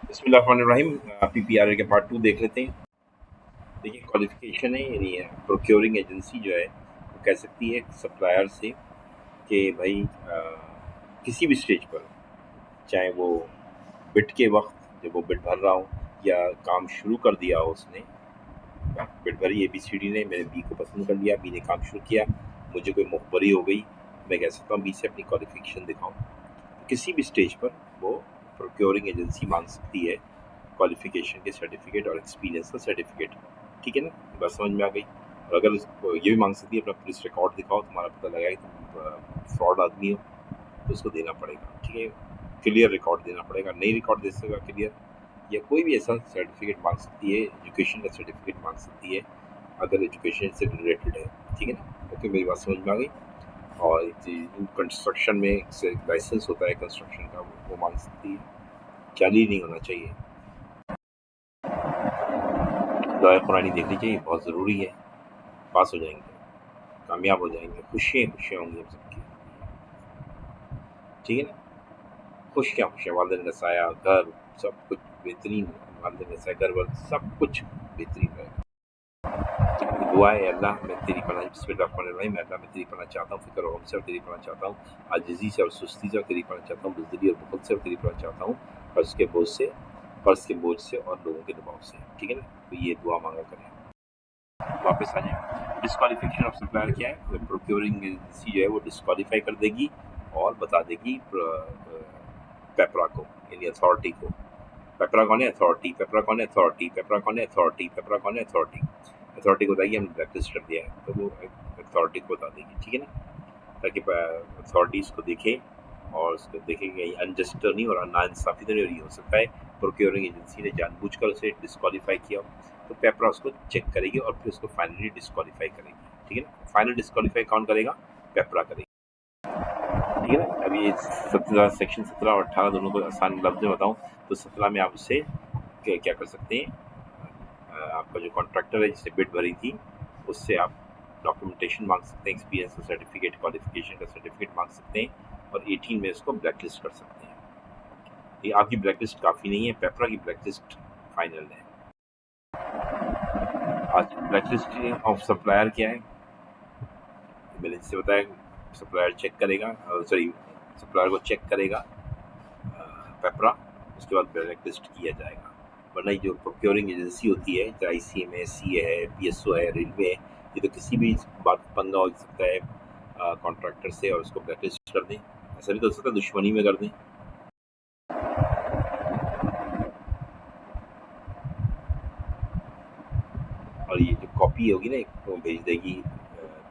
बिस्मिल्लाहिर्रहमानिर्रहीम। पीपीआरए के पार्ट 2 देख लेते हैं। देखिए, क्वालिफिकेशन है यानी प्रोक्योरिंग एजेंसी जो है वो कह सकती है सप्लायर से कि भाई किसी भी स्टेज पर, चाहे वो बिड के वक्त जब वो बिड भर रहा हो या काम शुरू कर दिया हो उसने, बिड भरी ABCD ने, मैंने बी को पसंद कर लिया, बी ने काम शुरू किया, मुझे कोई मुखबरी हो गई, मैं कह सकता हूँ बी से अपनी क्वालिफिकेशन दिखाऊँ। किसी भी स्टेज पर वो प्रोक्योरिंग एजेंसी मांग सकती है क्वालिफिकेशन के सर्टिफिकेट और एक्सपीरियंस का सर्टिफिकेट। ठीक है ना, बात समझ में आ गई। और अगर ये भी मांग सकती है अपना पुलिस रिकॉर्ड दिखाओ, तुम्हारा पता लगा कि तुम फ्रॉड आदमी हो, तो उसको देना पड़ेगा। ठीक है, क्लियर रिकॉर्ड देना पड़ेगा। नहीं रिकॉर्ड दे सकेगा क्लियर, या कोई भी ऐसा सर्टिफिकेट मांग सकती है, एजुकेशन का सर्टिफिकेट मांग सकती है अगर एजुकेशन से रिलेटेड है। ठीक है ना, ओके, मेरी बात समझ में आ गई। और कंस्ट्रक्शन में एक लाइसेंस होता है कंस्ट्रक्शन का, वो मांग सकती है। जाली नहीं होना चाहिए। दुआ कुरानी देख लीजिए, ये बहुत ज़रूरी है। पास हो जाएंगे, कामयाब हो जाएंगे, खुशियाँ खुशियाँ होंगी हम सबकी। ठीक है ना, खुशियाँ खुशियाँ, वालदेन का साया, घर, सब कुछ बेहतरीन। वालदेन का साया, घर वर, सब कुछ बेहतरीन रहेगा। दुआ है, अल्लाह मैं तेरी पनाह, बिस्मिल्लाहिर्रहमानिर्रहीम, अल्लाह मैं तेरी पनाह चाहता हूँ, फिक्र और गम से और तेरी पनाह चाहता हूँ, आजिज़ी से और सुस्ती से और तेरी पनाह चाहता हूँ, बुज़दिली और बुखल से और तेरी पनाह चाहता हूँ, कर्ज़ के बोझ से और लोगों के दबाव से। ठीक है ना, तो ये दुआ मांगा करें। वापस आ जाए। डिस्क्वालिफिकेशन ऑफ सप्लायर क्या है? प्रोक्योरिंग एजेंसी जो है वो डिस्क्वालीफाई कर देगी और बता देगी पेपरा को, यानी अथॉरिटी को। पेपरा कौन है? अथॉरिटी। पेपरा कौन है? अथॉरिटी। पेपरा कौन है? अथॉरिटी। पेपरा कौन है? अथॉरिटी। अथॉरिटी को बताइए हमने ब्लैकलिस्ट कर दिया है, तो वो अथॉरिटी को बता देगी। ठीक है ना, ताकि अथॉरिटी इसको देखे और उसको देखे कि कहीं अनजस्ट तो नहीं और नाइंसाफ़ी तो नहीं हो रही। हो सकता है प्रोक्योरिंग एजेंसी ने जानबूझकर उसे डिस्क्वालीफाई किया हो, तो पेपरा उसको चेक करेगी और फिर उसको फाइनली डिस्क्वालीफाई करेगी। ठीक है ना, फाइनल डिस्क्वालीफाई कौन करेगा? पेपरा करेगी। ठीक है ना, अभी ये 17 सेक्शन 17 और 18 दोनों को आसान लफ्ज में बताऊँ तो 17 में आप उससे क्या कर सकते हैं, आपका जो कॉन्ट्रैक्टर है जिसने बिड भरी थी उससे आप डॉक्यूमेंटेशन मांग सकते हैं, एक्सपीरियंस का सर्टिफिकेट, क्वालिफिकेशन का सर्टिफिकेट मांग सकते हैं, और 18 में इसको ब्लैकलिस्ट कर सकते हैं। ये आपकी ब्लैकलिस्ट काफ़ी नहीं है, पेपरा की ब्लैकलिस्ट फाइनल है। आज ब्लैकलिस्ट ऑफ सप्लायर क्या है, मैंने जिससे बताया, सप्लायर चेक करेगा, सॉरी, सप्लायर को चेक करेगा पेपरा, उसके बाद ब्लैकलिस्ट किया जाएगा। वरना ये जो प्रोक्योरिंग एजेंसी होती है, चाहे ICM है, CA है, PSO है, रेलवे है, ये तो किसी भी बात का पंगा हो सकता है कॉन्ट्रैक्टर से और उसको ब्लैकलिस्ट कर दें। ऐसा भी तो हो सकता है दुश्मनी में कर दें। और ये जो कॉपी होगी ना, एक वो भेज देगी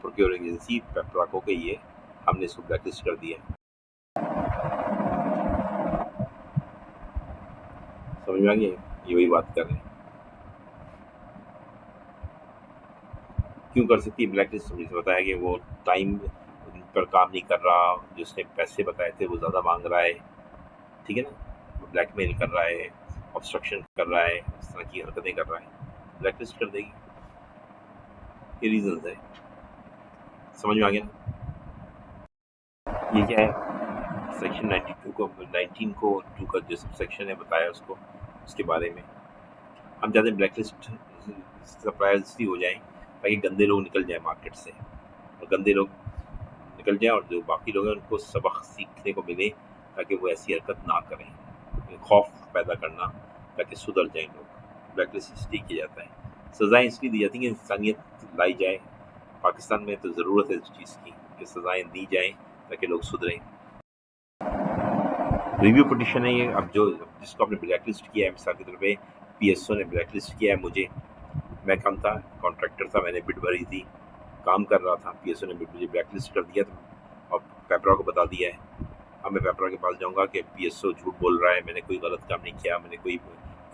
प्रोक्योरिंग एजेंसी पेपरा को कि ये हमने इसको ब्लैकलिस्ट कर दिया है। समझ में आ गया? ये वही बात कर रहे हैं। क्यों कर सकती है ब्लैकलिस्ट? मुझे बताया कि वो टाइम पर काम नहीं कर रहा, जिसने पैसे बताए थे वो ज़्यादा मांग रहा है। ठीक है ना, वो ब्लैकमेल कर रहा है, ऑब्स्ट्रक्शन कर रहा है, इस तरह की हरकतें कर रहा है, ब्लैकलिस्ट कर देगी। ये रीजन है। समझ में आ गया? ये क्या है, सेक्शन 92 को, 19 को 2 का जो सब सेक्शन है बताया उसको, उसके बारे में हम चाहते हैं ब्लैकलिस्ट सप्लायर्स भी हो जाएं, ताकि गंदे लोग निकल जाए मार्केट से, और गंदे लोग निकल जाए और जो बाकी लोग हैं उनको सबक सीखने को मिले, ताकि वो ऐसी हरकत ना करें। खौफ पैदा करना ताकि सुधर जाएं लोग। ब्लैकलिस्ट इसलिए किया जाता है, सज़ाएँ इसलिए दी जाती हैं कि इंसानियत लाई जाए। पाकिस्तान में तो ज़रूरत है इस चीज़ की कि सज़ाएँ दी जाएँ ताकि लोग सुधरें। रिव्यू पिटिशन है ये। अब जो जिसको आपने ब्लैकलिस्ट किया है, मिसाल के तौर पे PSO ने ब्लैकलिस्ट किया है मुझे, मैं कम था, कॉन्ट्रैक्टर था, मैंने बिड भरी थी, काम कर रहा था, PSO ने मुझे ब्लैकलिस्ट कर दिया और पेपरा को बता दिया है। अब मैं पेपरा के पास जाऊँगा कि PSO झूठ बोल रहा है, मैंने कोई गलत काम नहीं किया, मैंने कोई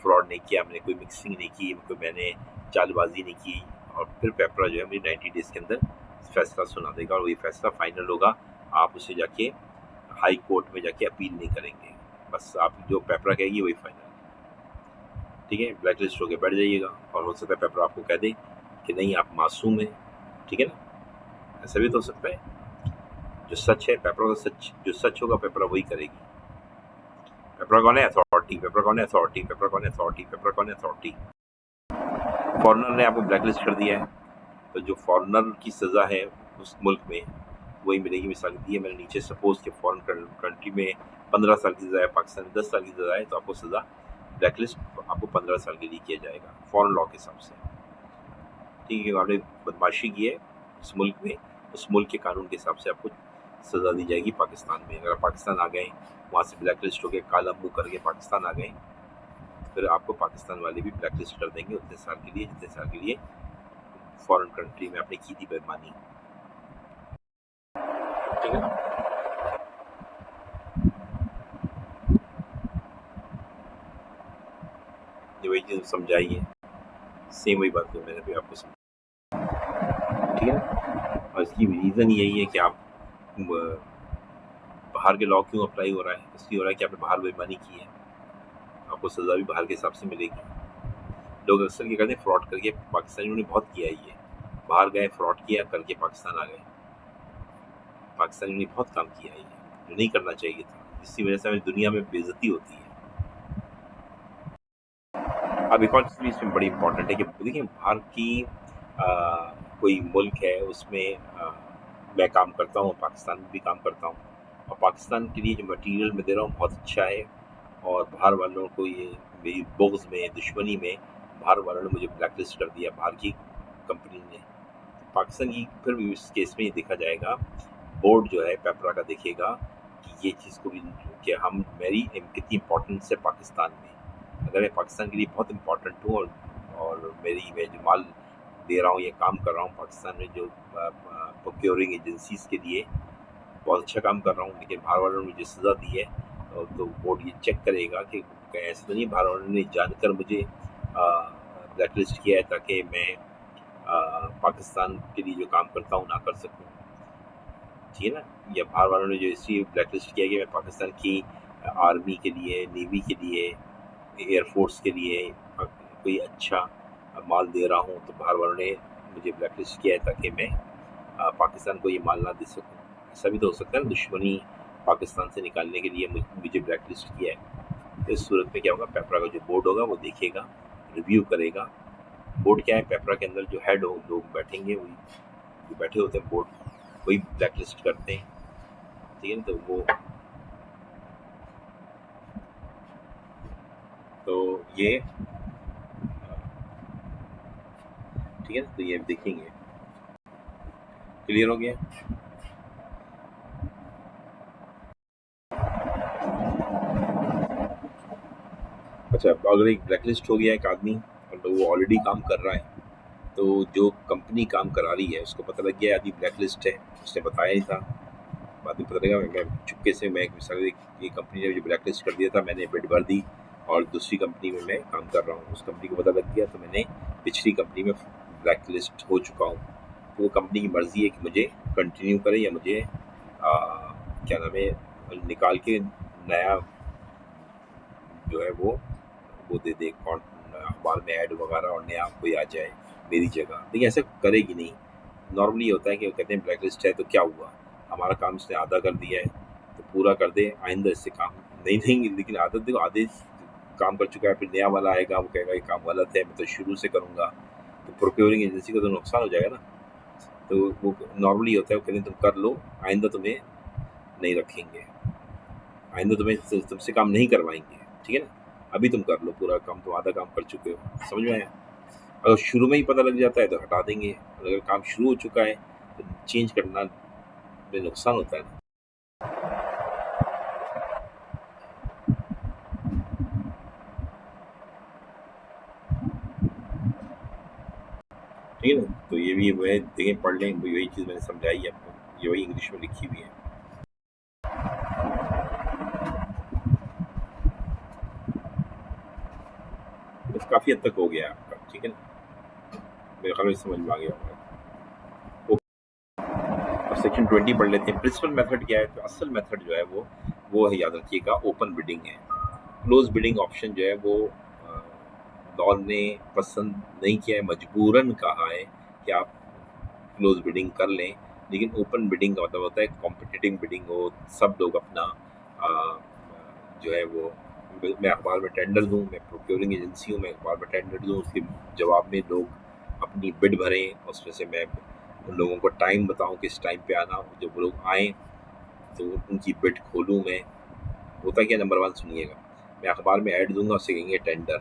फ्रॉड नहीं किया, मैंने कोई मिक्सिंग नहीं की, मैंने चालबाजी नहीं की, और फिर पेपरा जो है मुझे 90 डेज़ के अंदर फैसला सुना देगा और वही फैसला फाइनल होगा। आप उसे जाके हाई कोर्ट में जाके अपील नहीं करेंगे, बस आप जो पेपरा कहेगी वही फाइनल। ठीक है, ब्लैक लिस्ट होकर बैठ जाइएगा, और हो सकता है पेपर आपको कह दे कि नहीं आप मासूम हैं। ठीक है ना, ऐसा भी तो हो सकता है। जो सच है पेपर का, सच जो सच होगा पेपर वही करेगी। पेपरागॉन अथॉरिटी, पेपरागॉन अथॉरिटी, पेपरागॉन अथॉरिटी, पेपरागॉन अथॉरिटी। फॉरेनर ने आपको ब्लैकलिस्ट कर दिया है, तो जो फॉरेनर की सज़ा है उस मुल्क में वही मिलेगी। मिसाल दी है मैंने नीचे, सपोज कि फॉरेन कंट्री में 15 साल की सज़ा है, पाकिस्तान में 10 साल की सज़ा है, तो आपको सज़ा ब्लैकलिस्ट आपको 15 साल के लिए किया जाएगा फॉरेन लॉ के हिसाब से। ठीक है, आपने बदमाशी की है उस मुल्क में, उस मुल्क के कानून के हिसाब से आपको सज़ा दी जाएगी पाकिस्तान में। अगर पाकिस्तान आ गए, वहाँ से ब्लैकलिस्ट हो गए, काला मुँह करके पाकिस्तान आ गए, फिर आपको पाकिस्तान वाले भी ब्लैकलिस्ट कर देंगे उतने साल के लिए जितने साल के लिए फॉरेन कंट्री में आपने की थी बेईमानी। ठीक है, ये वही चीज़ समझाई है, सेम वही बात है मैंने भी आपको समझा। ठीक है ना, और इसकी रीज़न यही है कि आप बाहर के लॉ क्यों अप्लाई हो रहा है, इसलिए हो रहा है कि आपने बाहर बेईमानी की है, आपको सज़ा भी बाहर के हिसाब से मिलेगी। लोग अक्सर क्या करते हैं, फ्रॉड करके, पाकिस्तानियों ने बहुत किया है ये, बाहर गए फ्रॉड किया करके पाकिस्तान आ गए। पाकिस्तानियों ने बहुत काम किया है ये, जो नहीं करना चाहिए था, जिसकी वजह से हमें दुनिया में बेइज्जती होती है। अब एक और चीज़ इसमें बड़ी इंपॉर्टेंट है कि देखिए, बाहर की कोई मुल्क है, उसमें मैं काम करता हूँ, पाकिस्तान में भी काम करता हूँ, और पाकिस्तान के लिए जो मटेरियल मैं दे रहा हूँ बहुत अच्छा है, और बाहर वालों को ये मेरी बुग़्ज़ में, दुश्मनी में बाहर वालों ने मुझे ब्लैकलिस्ट कर दिया, बाहर की कंपनी ने। पाकिस्तान की फिर भी इस केस में ये देखा जाएगा, बोर्ड जो है पेपरा का देखेगा कि ये चीज़ को भी, कि हम मेरी कितनी इंपॉर्टेंस है पाकिस्तान में। अगर मैं पाकिस्तान के लिए बहुत इंपॉर्टेंट हूँ, और मैं जो माल दे रहा हूँ या काम कर रहा हूँ पाकिस्तान में, जो प्रोक्योरिंग एजेंसीज़ के लिए बहुत अच्छा काम कर रहा हूँ, लेकिन बाहर वालों ने मुझे सज़ा दी है, तो बोर्ड ये चेक करेगा कि ऐसा तो नहीं बाहर वालों ने जानकर मुझे ब्लैकलिस्ट किया है ताकि मैं पाकिस्तान के लिए जो काम करता हूँ ना कर सकूँ। ठीक है ना, या बाहर वालों ने जो इसलिए ब्लैकलिस्ट किया कि मैं पाकिस्तान की आर्मी के लिए, नेवी के लिए, एयरफोर्स के लिए कोई अच्छा माल दे रहा हूँ, तो बाहर वालों ने मुझे ब्लैकलिस्ट किया है ताकि मैं पाकिस्तान को ये माल ना दे सकूँ। ऐसा भी तो हो सकता है ना, दुश्मनी पाकिस्तान से निकालने के लिए मुझे ब्लैकलिस्ट किया है। तो इस सूरत में क्या होगा, पेपरा का जो बोर्ड होगा वो देखेगा, रिव्यू करेगा। बोर्ड क्या है, पेपरा के अंदर जो हेड हो लोग बैठेंगे, वही जो बैठे होते हैं बोर्ड, वही ब्लैकलिस्ट करते हैं। ठीक है ना, तो ये ठीक है ना, तो ये देखेंगे। क्लियर हो गया? अच्छा, अगर एक ब्लैकलिस्ट हो गया एक आदमी, और तो वो ऑलरेडी काम कर रहा है, तो जो कंपनी काम करा रही है उसको पता लग गया आदमी ब्लैकलिस्ट है, उसने बताया नहीं था, बाद में पता लगा, मैं चुपके से, मैं मिसाल ये कंपनी ने मुझे ब्लैकलिस्ट कर दिया था, मैंने बिड भर दी, और दूसरी कंपनी में मैं काम कर रहा हूँ, उस कंपनी को पता लग गया, तो मैंने पिछली कंपनी में ब्लैकलिस्ट हो चुका हूँ। तो वो कंपनी की मर्ज़ी है कि मुझे कंटिन्यू करे या मुझे क्या नाम है, निकाल के नया जो है वो दे दे, अखबार में ऐड वगैरह, और नया कोई आ जाए मेरी जगह। लेकिन ऐसा करेगी नहीं। नॉर्मली होता है कि वो कहते हैं ब्लैकलिस्ट है तो क्या हुआ, हमारा काम इसने आधा कर दिया है तो पूरा कर दे, आइंदा इससे काम नहीं देंगे। लेकिन आदत देखो, आधे काम कर चुका है, फिर नया वाला आएगा, वो कहेगा ये काम गलत है, मैं तो शुरू से करूँगा, तो प्रोक्योरिंग एजेंसी को तो नुकसान हो जाएगा ना। तो वो नॉर्मली होता है, वो कहते हैं तुम कर लो, आइंदा तुम्हें नहीं रखेंगे, आइंदा तुम्हें तुमसे काम नहीं करवाएंगे। ठीक है ना, अभी तुम कर लो पूरा काम, तुम आधा काम कर चुके हो। समझ में आया? अगर शुरू में ही पता लग जाता है तो हटा देंगे, और अगर काम शुरू हो चुका है तो चेंज करना में नुकसान होता है ना। ठीक है ना, तो ये भी वह देखें, पढ़ लें, वही चीज़ मैंने समझाई है आपको, ये वही इंग्लिश में लिखी हुई है। बस काफ़ी हद तक हो गया आपका। ठीक है ना, मेरे ख्याल में समझ में आ गया होगा। अब सेक्शन 20 पढ़ लेते हैं। प्रिंसिपल मेथड क्या है, तो असल मेथड जो है वो है, याद रखिएगा, ओपन बिडिंग है। क्लोज बिडिंग ऑप्शन जो है वो लॉ ने पसंद नहीं किया है, मजबूरन कहा है कि आप क्लोज बिडिंग कर लें। लेकिन ओपन बिडिंग का मतलब होता है कॉम्पिटिटिव बिडिंग हो, सब लोग अपना जो है वो मैं अखबार में टेंडर दूँ, मैं प्रोक्योरिंग एजेंसी हूँ, मैं अखबार में टेंडर दूँ, उसके जवाब में लोग अपनी बिड भरें, उसमें से मैं उन लोगों को टाइम बताऊँ किस टाइम पे आना, जब वो लोग आएँ तो उनकी बिड खोलूँ मैं। होता क्या, नंबर 1 सुनिएगा, मैं अखबार में ऐड दूंगा, उससे कहेंगे टेंडर,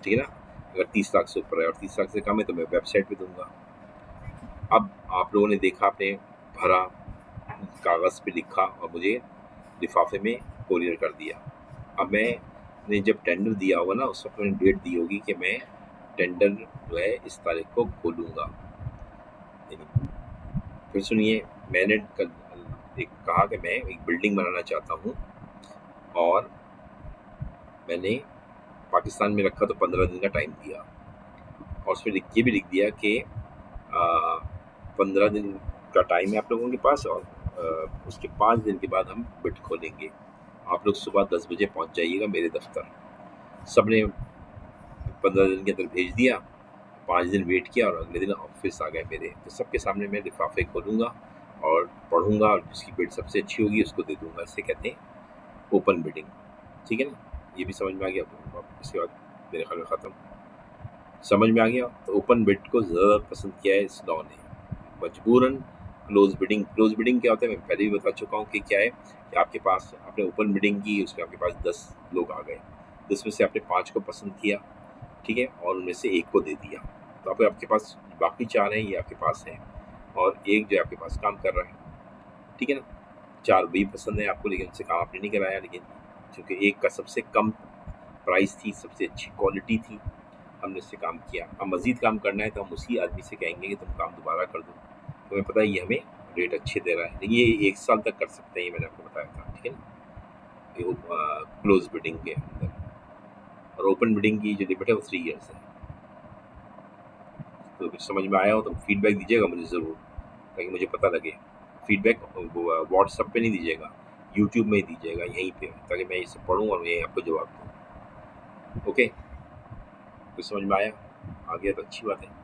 ठीक है ना। अगर 30 लाख से ऊपर है और 30 लाख से कम है तो मैं वेबसाइट पे दूंगा। अब आप लोगों ने देखा, आपने भरा, कागज़ पे लिखा और मुझे लिफाफे में कोरियर कर दिया। अब मैंने जब टेंडर दिया होगा ना, उस वक्त मैंने डेट दी होगी कि मैं टेंडर जो है इस तारीख को खोलूँगा। फिर सुनिए, मैंने कल एक कहा कि मैं एक बिल्डिंग बनाना चाहता हूँ और मैंने पाकिस्तान में रखा तो 15 दिन का टाइम दिया और उसमें ये भी लिख दिया कि 15 दिन का टाइम है आप लोगों के पास और उसके 5 दिन के बाद हम बिट खोलेंगे। आप लोग सुबह 10 बजे पहुंच जाइएगा मेरे दफ्तर। सबने 15 दिन के अंदर भेज दिया, 5 दिन वेट किया और अगले दिन ऑफिस आ गए मेरे। तो सबके सामने मैं लिफाफे खोलूँगा और पढ़ूँगा और जिसकी बिड सबसे अच्छी होगी उसको दे दूँगा। इसे कहते हैं ओपन बिडिंग, ठीक है ना। ये भी समझ में आ गया आप लोगों को? इसके बाद मेरे ख्याल में ख़त्म। समझ में आ गया। तो ओपन बिड को ज़्यादा पसंद किया है इस लॉ ने, मजबूरन। क्लोज बिडिंग, क्लोज बिडिंग क्या होता है मैं पहले भी बता चुका हूँ कि क्या है कि आपके पास, आपने ओपन बिडिंग की, उसमें आपके पास 10 लोग आ गए, 10 में से आपने 5 को पसंद किया, ठीक है, और उनमें से 1 को दे दिया। तो आपके पास बाकी 4 हैं, ये आपके पास हैं और 1 जो है आपके पास काम कर रहा है, ठीक है ना। 4 भी पसंद है आपको लेकिन उनसे काम आपने नहीं कराया, लेकिन चूँकि 1 का सबसे कम प्राइस थी, सबसे अच्छी क्वालिटी थी, हमने उससे काम किया। अब मज़ीद काम करना है तो हम उसी आदमी से कहेंगे कि तुम काम दोबारा कर दो। तुम्हें पता है ये हमें रेट अच्छे दे रहा है, लेकिन ये 1 साल तक कर सकते हैं, ये मैंने आपको बताया था, ठीक है ना। ये क्लोज बिडिंग के अंदर, और ओपन बिडिंग की जो लिमिट है वो 3 ईयर्स है। तो कुछ समझ में आया हो तो फीडबैक दीजिएगा मुझे ज़रूर, ताकि मुझे पता लगे। फीडबैक व्हाट्सएप पे नहीं दीजिएगा, यूट्यूब में ही दीजिएगा, यहीं पे, ताकि मैं इसे पढ़ूँ और यहीं आपको जवाब दूँ। ओके, कुछ समझ में आया? आ गया तो अच्छी बात है।